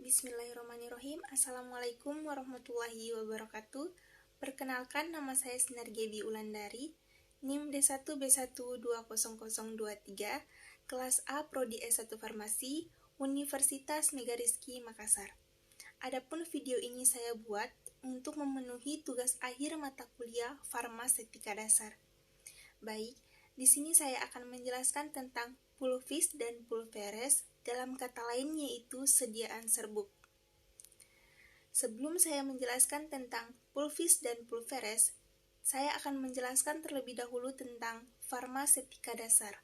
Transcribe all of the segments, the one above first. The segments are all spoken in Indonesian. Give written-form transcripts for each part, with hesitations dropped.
Bismillahirrahmanirrahim. Assalamualaikum warahmatullahi wabarakatuh. Perkenalkan, nama saya Sinargebi Ulandari, NIM D1B1200023, kelas A Prodi S1 Farmasi, Universitas Megarizky Makassar. Adapun video ini saya buat untuk memenuhi tugas akhir mata kuliah Farmasetika Dasar. Baik, di sini saya akan menjelaskan tentang pulvis dan pulveres, dalam kata lain yaitu sediaan serbuk. Sebelum saya menjelaskan tentang pulvis dan pulveres, saya akan menjelaskan terlebih dahulu tentang farmasetika dasar.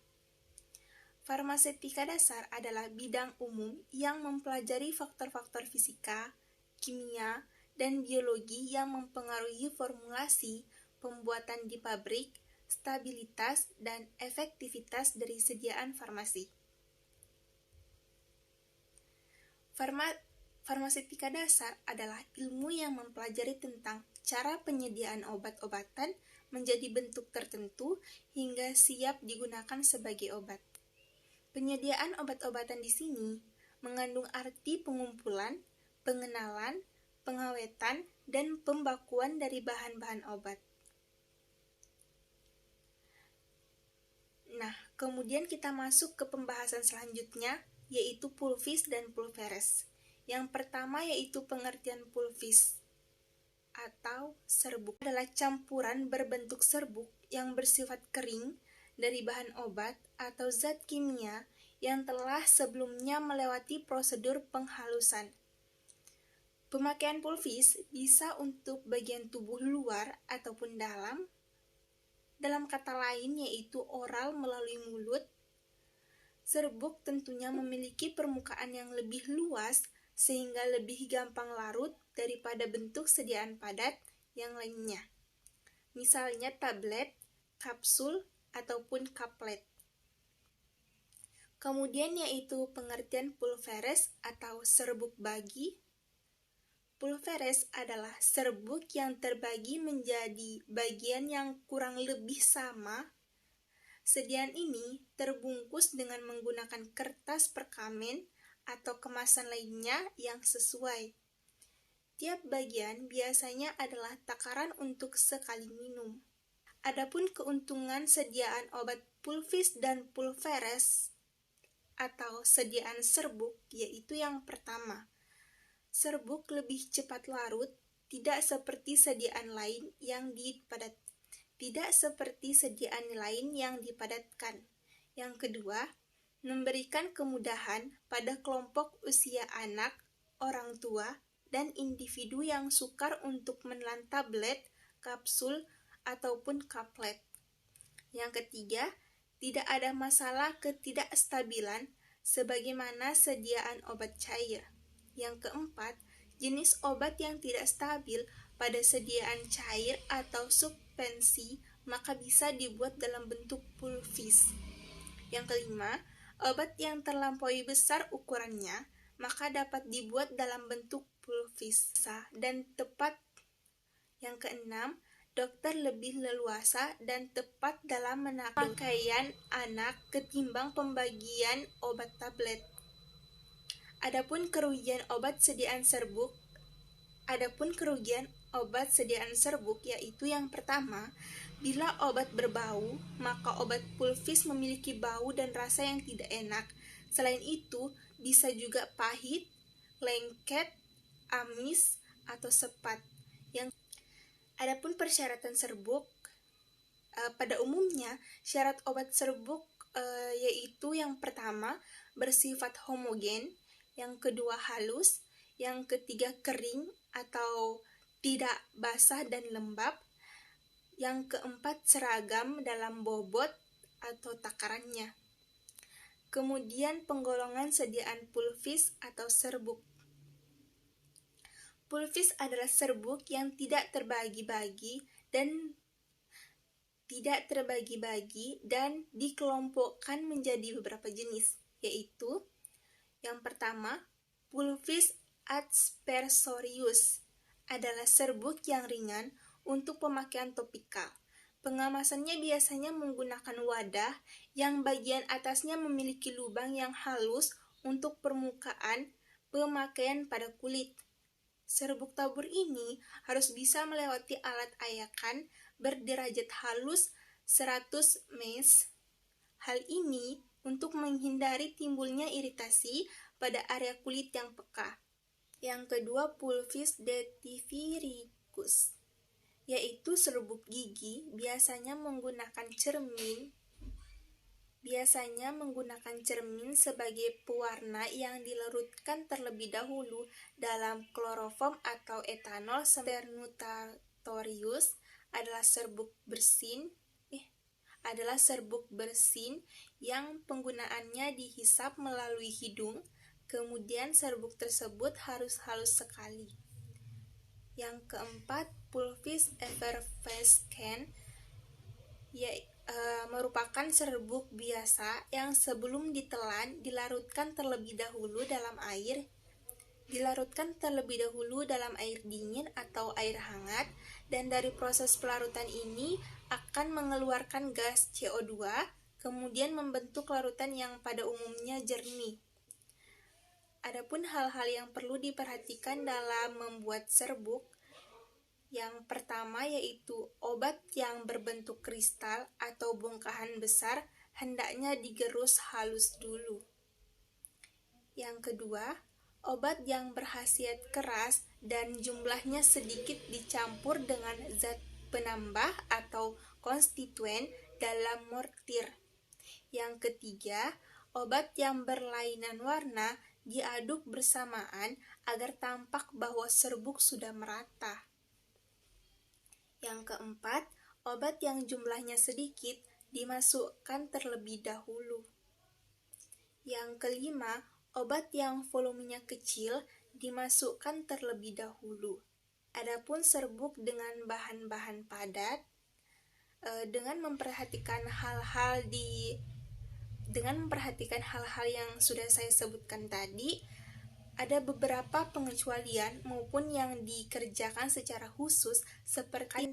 Farmasetika dasar adalah bidang umum yang mempelajari faktor-faktor fisika, kimia, dan biologi yang mempengaruhi formulasi, pembuatan di pabrik, stabilitas, dan efektivitas dari sediaan farmasi. Farmasetika dasar adalah ilmu yang mempelajari tentang cara penyediaan obat-obatan menjadi bentuk tertentu hingga siap digunakan sebagai obat. Penyediaan obat-obatan di sini mengandung arti pengumpulan, pengenalan, pengawetan, dan pembakuan dari bahan-bahan obat. Nah, kemudian kita masuk ke pembahasan selanjutnya, yaitu pulvis dan pulveres. Yang pertama yaitu pengertian pulvis atau serbuk adalah campuran berbentuk serbuk yang bersifat kering dari bahan obat atau zat kimia yang telah sebelumnya melewati prosedur penghalusan. Pemakaian pulvis bisa untuk bagian tubuh luar ataupun dalam kata lain yaitu oral melalui mulut. Serbuk tentunya memiliki permukaan yang lebih luas sehingga lebih gampang larut daripada bentuk sediaan padat yang lainnya. Misalnya tablet, kapsul, ataupun kaplet. Kemudian yaitu pengertian pulveres atau serbuk bagi. Pulveres adalah serbuk yang terbagi menjadi bagian yang kurang lebih sama. Sediaan ini terbungkus dengan menggunakan kertas perkamen atau kemasan lainnya yang sesuai. Tiap bagian biasanya adalah takaran untuk sekali minum. Adapun keuntungan sediaan obat pulvis dan pulveres atau sediaan serbuk yaitu yang pertama, serbuk lebih cepat larut, tidak seperti sediaan lain yang dipadatkan. Yang kedua, memberikan kemudahan pada kelompok usia anak, orang tua, dan individu yang sukar untuk menelan tablet, kapsul, ataupun kaplet. Yang ketiga, tidak ada masalah ketidakstabilan sebagaimana sediaan obat cair. Yang keempat, jenis obat yang tidak stabil pada sediaan cair atau suspensi maka bisa dibuat dalam bentuk pulvis. Yang kelima, obat yang terlampaui besar ukurannya maka dapat dibuat dalam bentuk pulvis dan tepat. Yang keenam, dokter lebih leluasa dan tepat dalam menakar pemakaian anak ketimbang pembagian obat tablet. Adapun kerugian obat sediaan serbuk yaitu yang pertama, bila obat berbau, maka obat pulvis memiliki bau dan rasa yang tidak enak. Selain itu, bisa juga pahit, lengket, amis, atau sepat. Adapun persyaratan serbuk, pada umumnya syarat obat serbuk yaitu yang pertama, bersifat homogen, yang kedua halus, yang ketiga kering atau tidak basah dan lembab, yang keempat seragam dalam bobot atau takarannya. Kemudian penggolongan sediaan pulvis atau serbuk. Pulvis adalah serbuk yang tidak terbagi-bagi dan dikelompokkan menjadi beberapa jenis, yaitu yang pertama, pulvis aspersorius adalah serbuk yang ringan untuk pemakaian topikal. Pengemasannya biasanya menggunakan wadah yang bagian atasnya memiliki lubang yang halus untuk permukaan pemakaian pada kulit. Serbuk tabur ini harus bisa melewati alat ayakan berderajat halus 100 mesh. Hal ini untuk menghindari timbulnya iritasi pada area kulit yang peka. Yang kedua, pulvis dentifricus, yaitu serbuk gigi biasanya menggunakan cermin sebagai pewarna yang dilarutkan terlebih dahulu dalam kloroform atau etanol. Sternutorius adalah serbuk bersin yang penggunaannya dihisap melalui hidung, kemudian serbuk tersebut harus halus sekali. Yang keempat, pulvis effervescens, merupakan serbuk biasa yang sebelum ditelan dilarutkan terlebih dahulu dalam air dingin atau air hangat, dan dari proses pelarutan ini akan mengeluarkan gas CO2, kemudian membentuk larutan yang pada umumnya jernih. Adapun hal-hal yang perlu diperhatikan dalam membuat serbuk, yang pertama yaitu obat yang berbentuk kristal atau bongkahan besar hendaknya digerus halus dulu. Yang kedua, obat yang berkhasiat keras dan jumlahnya sedikit dicampur dengan zat penambah atau konstituen dalam mortir. Yang ketiga, obat yang berlainan warna diaduk bersamaan agar tampak bahwa serbuk sudah merata. Yang keempat, obat yang jumlahnya sedikit dimasukkan terlebih dahulu. Yang kelima, obat yang volumenya kecil dimasukkan terlebih dahulu. Adapun serbuk dengan bahan-bahan padat, dengan memperhatikan hal-hal yang sudah saya sebutkan tadi, ada beberapa pengecualian maupun yang dikerjakan secara khusus seperti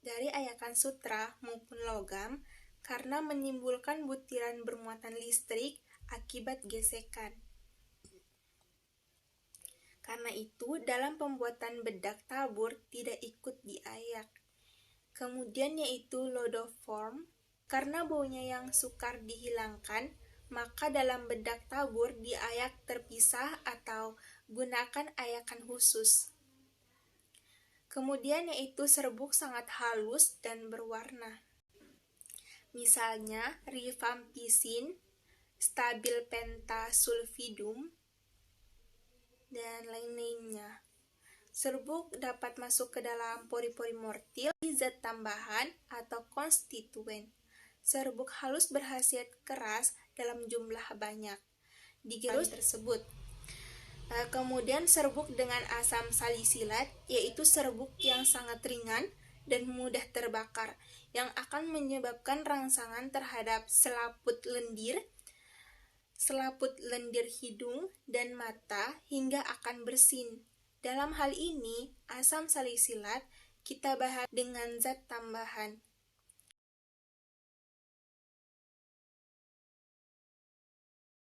dari ayakan sutra maupun logam karena menimbulkan butiran bermuatan listrik akibat gesekan. Karena itu, dalam pembuatan bedak tabur tidak ikut diayak. Kemudian yaitu iodoform, karena baunya yang sukar dihilangkan, maka dalam bedak tabur diayak terpisah atau gunakan ayakan khusus. Kemudian yaitu serbuk sangat halus dan berwarna. Misalnya rifampicin, stabilpentasulfidum, dan lain-lainnya. Serbuk dapat masuk ke dalam pori-pori mortil, zat tambahan atau konstituen. Serbuk halus berkhasiat keras dalam jumlah banyak digerus tersebut. Kemudian serbuk dengan asam salisilat, yaitu serbuk yang sangat ringan dan mudah terbakar, yang akan menyebabkan rangsangan terhadap selaput lendir hidung dan mata hingga akan bersin. Dalam hal ini, asam salisilat kita bahas dengan zat tambahan